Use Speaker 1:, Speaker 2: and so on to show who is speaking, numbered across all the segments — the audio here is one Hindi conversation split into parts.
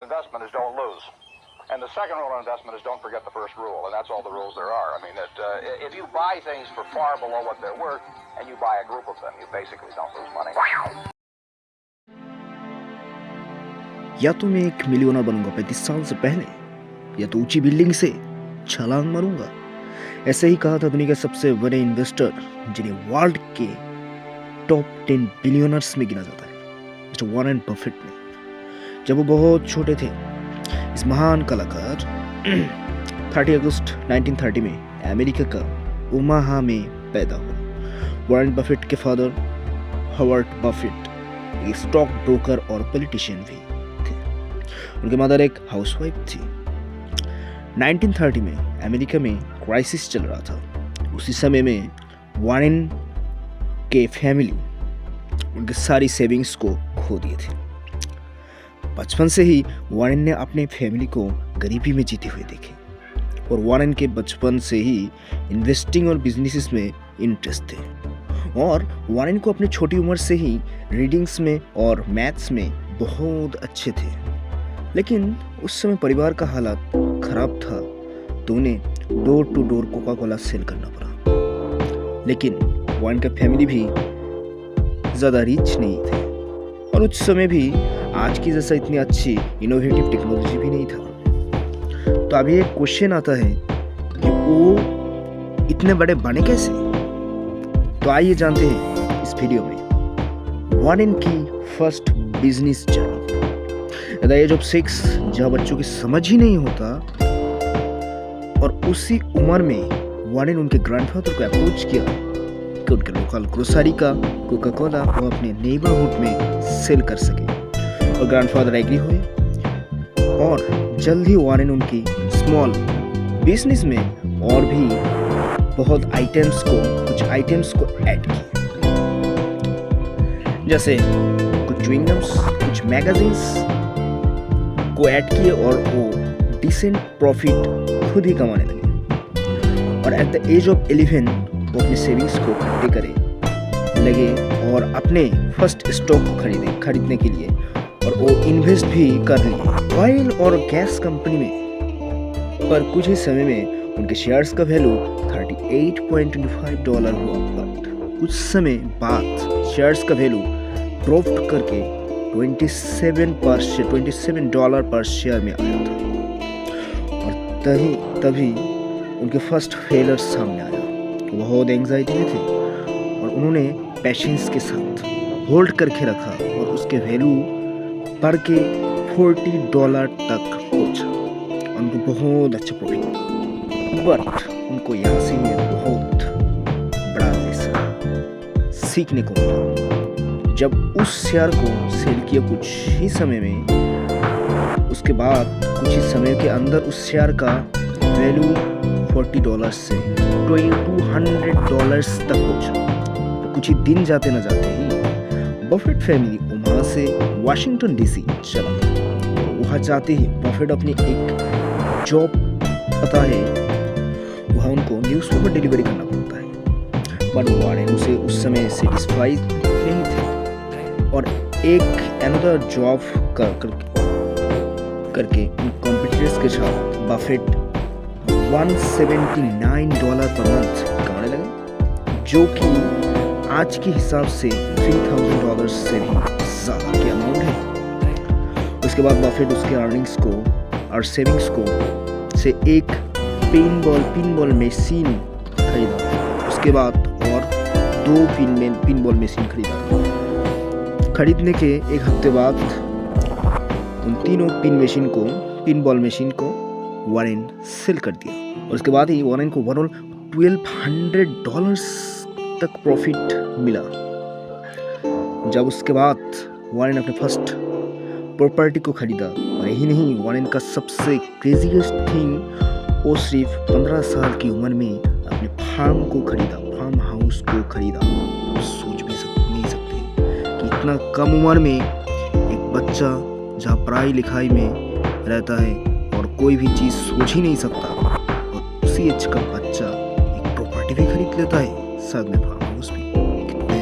Speaker 1: Investment is don't lose. And the second rule of investment is don't forget the first rule, and that's all the rules there are. I mean, if you buy things for far below what they're worth, and you buy a group of them, you basically don't lose money.
Speaker 2: या तो मैं एक मिलियनर बनूंगा 35 साल से पहले, या तो ऊंची बिल्डिंग से छलांग मारूंगा। ऐसे ही कहा था दुनिया के सबसे बड़े इन्वेस्टर, जिन्हें वर्ल्ड के टॉप 10 बिलियनर्स में गिना जाता है, मिस्टर वॉरेन बफेट ने। जब वो बहुत छोटे थे, इस महान कलाकार 30 अगस्त 1930 में अमेरिका का ओमाहा में पैदा हुआ। वॉरेन बफेट के फादर हॉवर्ड बफेट एक स्टॉक ब्रोकर और पॉलिटिशियन भी थे। उनकी मदर एक हाउसवाइफ थी। 1930 में अमेरिका में क्राइसिस चल रहा था। उसी समय में वॉरेन के फैमिली उनके सारी सेविंग्स को खो दिए थे। बचपन से ही वॉरेन ने अपने फैमिली को गरीबी में जीते हुए देखे, और वॉरेन के बचपन से ही इन्वेस्टिंग और बिजनेसेस में इंटरेस्ट थे, और वॉरेन को अपनी छोटी उम्र से ही रीडिंग्स में और मैथ्स में बहुत अच्छे थे। लेकिन उस समय परिवार का हालात खराब था, तो उन्हें door to door Coca Cola sell करना पड़ा। लेकिन वॉरेन का फैमिली भी ज़्यादा रिच नहीं थे, और उस समय भी आज की जैसा इतनी अच्छी इनोवेटिव टेक्नोलॉजी भी नहीं था। तो अभी एक क्वेश्चन आता है कि वो इतने बड़े बने कैसे। तो आइए जानते हैं इस वीडियो में वॉरेन की first business journey. At the age of 6, जहाँ बच्चों की समझ ही नहीं होता, और उसी उम्र में वॉरेन उनके ग्रैंडफादर को अप्रोच किया कि उनके लोकल ग्रोसरी का कोका कोला वो अपने नेबरहुड में सेल कर सके, और ग्रैंडफादर एग्री हुए, और जल्द ही वॉरेन उनकी स्मॉल बिजनेस में और भी बहुत कुछ आइटम्स को ऐड किए, जैसे कुछ च्युइंगम्स, कुछ मैगजीन्स को ऐड किए, और वो डिसेंट प्रॉफिट खुद ही कमाने लगे। और एट द एज ऑफ 11 वो अपनी सेविंग्स को इकट्ठे करे लगे और अपने फर्स्ट स्टॉक को खरीदने के लिए, और वो इन्वेस्ट भी कर लिए ऑयल और गैस कंपनी में। पर कुछ ही समय में उनके शेयर्स का वैल्यू $38.25 हुआ, बट कुछ समय बाद शेयर्स का वैल्यू ड्रॉप करके $27 पर शेयर में आया था। और तभी उनके फर्स्ट फेलियर सामने आया। बहुत एंजाइटी में थे, और उन्होंने पेशेंस के साथ होल्ड करके रखा, और उसके वैल्यू बढ़ के $40 तक पहुंचा। उनको बहुत अच्छा प्रॉफिट मिला, बट उनको यहाँ से बहुत बड़ा लेसन सीखने को मिला। जब उस शेयर को सेल किया कुछ ही समय में, उसके बाद कुछ ही समय के अंदर उस शेयर का वैल्यू $40 से $200 तक पहुंचा। कुछ ही दिन जाते न जाते ही बफेट फैमिली वहाँ से वाशिंगटन डीसी चला। वहाँ जाते ही बफेट अपनी एक जॉब पता है, वहाँ उनको न्यूज़पेपर डिलीवरी करना पड़ता है, बट वॉरेन उसे उस समय सेटिस्फाइड नहीं थे, और एक अनदर जॉब करके कॉम्पिटिटर्स के साथ बफेट $179 पर मंथ कमाने लगे, जो कि आज के हिसाब से $3,000 से भी ज़्यादा की अमाउंट है। उसके बाद बफेट उसके अर्निंग्स को और सेविंग्स को से एक पिनबॉल मशीन खरीदा। उसके बाद और 2 पिनबॉल मशीन खरीदा। खरीदने के एक हफ्ते बाद उन तीनों पिनबॉल मशीन को वॉरेन सेल कर दिया, और उसके बाद ही वॉरेन को ओवरऑल $1,200 तक प्रॉफिट मिला। जब उसके बाद वॉरेन अपने फर्स्ट प्रॉपर्टी को खरीदा, और यही नहीं, वॉरेन का सबसे क्रेजीएस्ट थिंग, वो सिर्फ 15 साल की उम्र में अपने फार्म हाउस को खरीदा। सोच भी नहीं सकते कि इतना कम उम्र में एक बच्चा जहाँ पढ़ाई लिखाई में रहता है और कोई भी चीज़ सोच ही नहीं सकता, और उसी एज का बच्चा एक प्रॉपर्टी भी खरीद लेता है, साथ में फार्म हाउस भी। कितने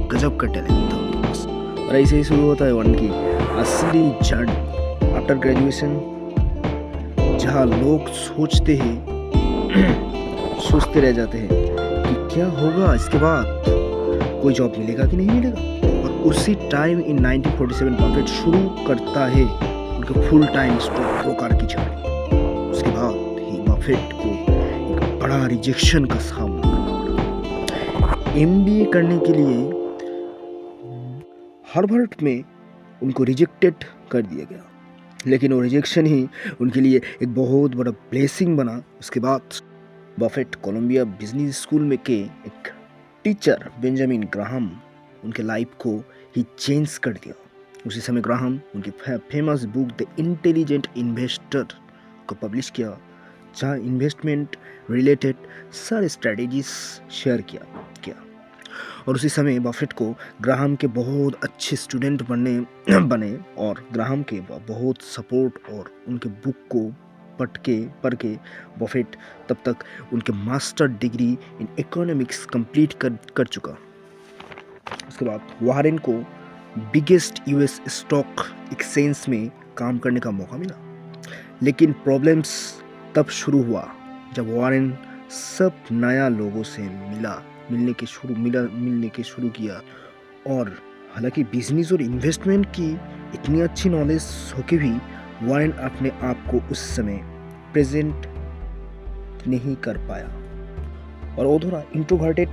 Speaker 2: गजब का टैलेंट था उनके पास। और ऐसे ही शुरू होता है वॉरेन की असली जर्नी। आफ्टर ग्रेजुएशन, जहाँ लोग सोचते रह जाते हैं कि क्या होगा इसके बाद, कोई जॉब मिलेगा कि नहीं मिलेगा। और उसी टाइम इन 1947 बफेट शुरू करता है उनके फुल टाइम स्टॉक ब्रोकर की जर्नी। उसके बाद ही बफेट को एक बड़ा रिजेक्शन का सामना करना पड़ा। MBA करने के लिए हार्वर्ड में उनको रिजेक्टेड कर दिया गया, लेकिन वो रिजेक्शन ही उनके लिए एक बहुत बड़ा ब्लेसिंग बना। उसके बाद बफेट कोलंबिया बिजनेस स्कूल में के एक टीचर बेंजामिन ग्राहम उनके लाइफ को ही चेंज कर दिया। उसी समय ग्राहम उनकी famous book the intelligent investor को पब्लिश किया, जहाँ इन्वेस्टमेंट रिलेटेड सारे स्ट्रेटेजीज शेयर किया। और उसी समय बफेट को ग्राहम के बहुत अच्छे स्टूडेंट बने और ग्राहम के बहुत सपोर्ट और उनके बुक को पढ़ के बफेट तब तक उनके master degree in economics complete कर चुका। उसके बाद वारेन को बिगेस्ट US स्टॉक एक्सचेंज में काम करने का मौका मिला, लेकिन प्रॉब्लम्स तब शुरू हुआ जब वारेन सब नया लोगों से मिलने के शुरू किया। और हालांकि बिजनेस और इन्वेस्टमेंट की इतनी अच्छी नॉलेज होके भी वारेन अपने आप को उस समय प्रेजेंट नहीं कर पाया और वो थोड़ा इंट्रोवर्टेड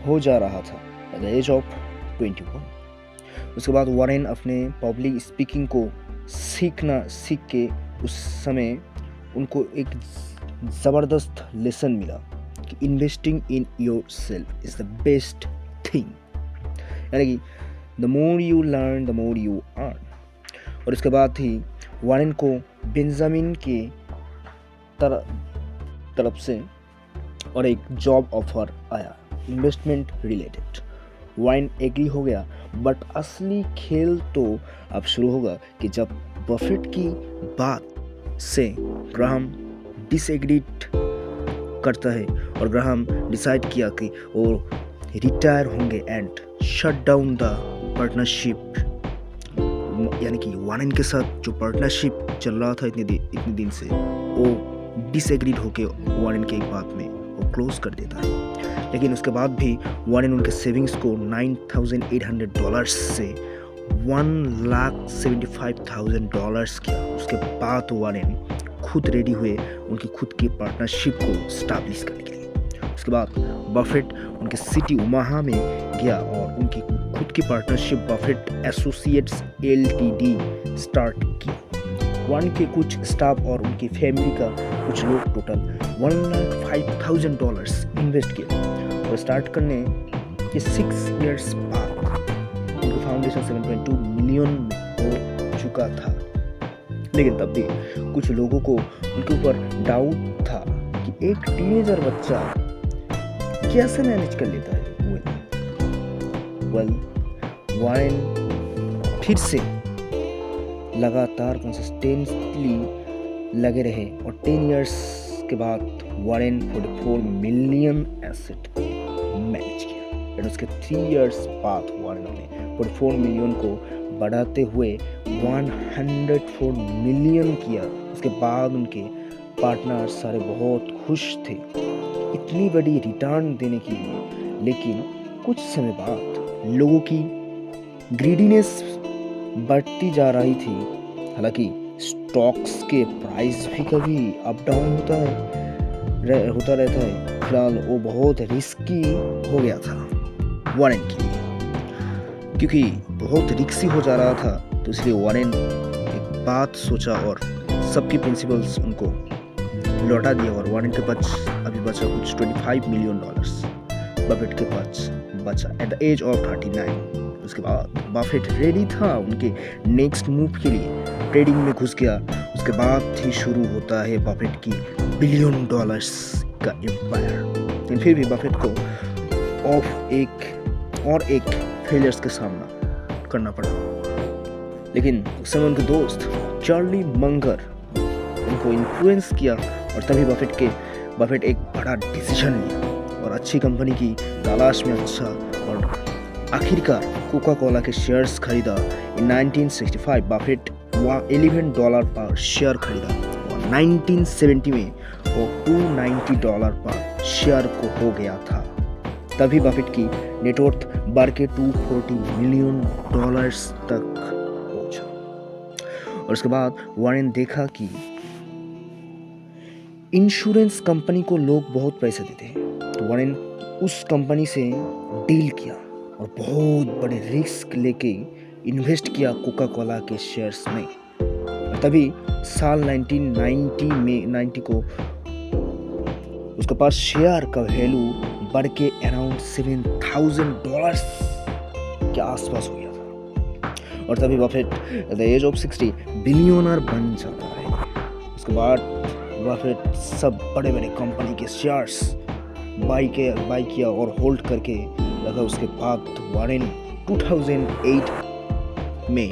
Speaker 2: हो जा रहा था एट द एज ऑफ 21। उसके बाद वारेन अपने पब्लिक स्पीकिंग को सीख के उस समय उनको एक ज़बरदस्त लेसन मिला कि investing in your self is the best thing, यानी कि the more you learn the more you earn. और इसके बाद ही वारेन को बेंजामिन के तरफ से और एक जॉब ऑफर आया इन्वेस्टमेंट रिलेटेड। वारेन एग्री हो गया, बट असली खेल तो अब शुरू होगा कि जब बफेट की बात से ग्राहम डिसएग्रीड करता है और ग्राहम डिसाइड किया कि वो रिटायर होंगे and shut down the partnership, यानी कि वारेन के साथ जो पार्टनरशिप चल रहा था इतने दिन से, वो डिसएग्रीड होके वारेन के एक बात में वो क्लोज कर देता है। लेकिन उसके बाद भी वारेन उनके सेविंग्स को $9,800 से $1,75,000 किया। उसके बाद वारेन खुद रेडी हुए उनकी खुद की पार्टनरशिप को स्टैब्लिश करने के लिए। उसके बाद बफेट उनके सिटी ओमाहा में गया और उनकी खुद की partnership Buffett associates LTD start की। वारेन के कुछ स्टाफ और उनकी फैमिली का कुछ लोग टोटल $1,05,000 इन्वेस्ट किए और स्टार्ट करने के 6 इयर्स बाद उनका फाउंडेशन 7.2 मिलियन हो चुका था। लेकिन तब भी कुछ लोगों को उनके ऊपर डाउट था कि एक टीनेजर बच्चा कैसे मैनेज कर लेता है। वारेन फिर से लगातार कंसिस्टेंटली लगे रहे और 10 इयर्स के बाद वारेन 44 मिलियन एसेट मैनेज किया। और उसके 3 इयर्स बाद वारेन ने 44 मिलियन को बढ़ाते हुए 104 मिलियन किया। उसके बाद उनके पार्टनर सारे बहुत खुश थे इतनी बड़ी रिटर्न देने के लिए, लेकिन कुछ समय बाद लोगों की ग्रीडीनेस बढ़ती जा रही थी। हालांकि स्टॉक्स के प्राइस भी कभी अप डाउन होता रहता है। फिलहाल वो बहुत रिस्की हो गया था वारेन के लिए, क्योंकि बहुत रिस्की हो जा रहा था, तो इसलिए वारेन एक बात सोचा और सबकी प्रिंसिपल्स उनको लौटा दिया और वारेन के पास अभी बचा कुछ $25 मिलियन बफेट के पास बचा एट द एज ऑफ 39। उसके बाद बफेट रेडी था उनके नेक्स्ट मूव के लिए, ट्रेडिंग में घुस गया। उसके बाद ही शुरू होता है बफेट की $1 बिलियन का एम्पायर। लेकिन फिर भी बफेट को एक फेलियर्स का सामना करना पड़ा। लेकिन उस समय उनके दोस्त चार्ली मंगर उनको इन्फ्लुएंस किया और तभी बफेट एक बड़ा डिसीजन लिया और अच्छी कंपनी की तलाश में अच्छा और आखिरकार कोका कोला के शेयर्स खरीदा। इन 1965 बफेट $11 पर शेयर खरीदा और 1970 में वो $290 पर शेयर को हो गया था। तभी बफेट की नेटवर्थ बढ़ के $240 मिलियन तक पहुंचा। और उसके बाद वॉरेन देखा कि इंश्योरेंस कंपनी को लोग बहुत पैसे देते हैं, तो वॉरेन उस कंपनी से डील किया और बहुत बड़े रिस्क लेके इन्वेस्ट किया कोका कोला के शेयर्स में। और तभी साल 1990 को उसके पास शेयर का वैल्यू बढ़ के अराउंड $7,000 के आसपास हो गया था। और तभी Buffett at the age of 60 billionaire बन जाता है। उसके बाद बफेट सब बड़े बड़े कंपनी के शेयर्स बाई किया और होल्ड करके लगा। उसके बाद वॉरेन 2008 में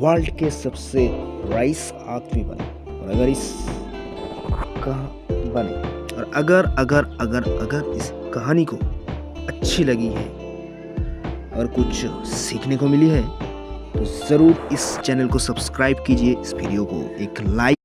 Speaker 2: वर्ल्ड के सबसे राइस आदमी बने। और अगर इस इस कहानी को अच्छी लगी है और कुछ सीखने को मिली है तो ज़रूर इस चैनल को सब्सक्राइब कीजिए, इस वीडियो को एक लाइक